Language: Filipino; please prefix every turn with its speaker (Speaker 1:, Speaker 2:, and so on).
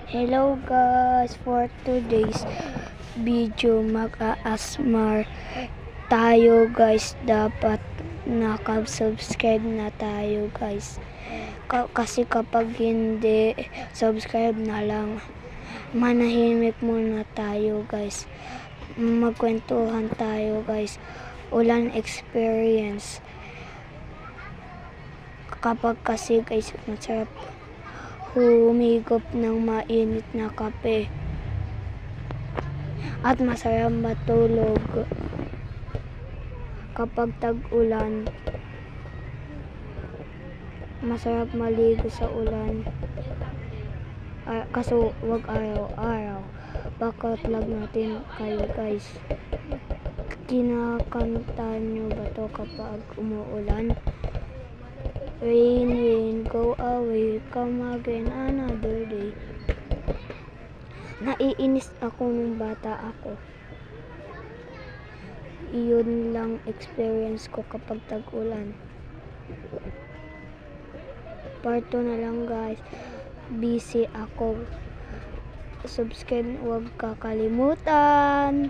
Speaker 1: Hello guys, for today's video mag-aasmar tayo guys. Dapat nakasubscribe na tayo guys. Kasi kapag hindi subscribe na lang, manahimik muna tayo guys. Magkwentuhan tayo guys. Ulan experience. Kapag kasi guys masarap humigop ng mainit na kape at masarap matulog kapag tag-ulan. Masarap maligo sa ulan, kaso wag araw-araw. Bakit lag natin kayo guys? Kinakanta nyo ba to kapag umuulan? Rain, rain, go away, come again another day. Naiinis ako nung bata ako. Iyon lang experience ko kapag tag-ulan. Part 2 na lang guys. Busy ako. Subscribe, huwag kakalimutan.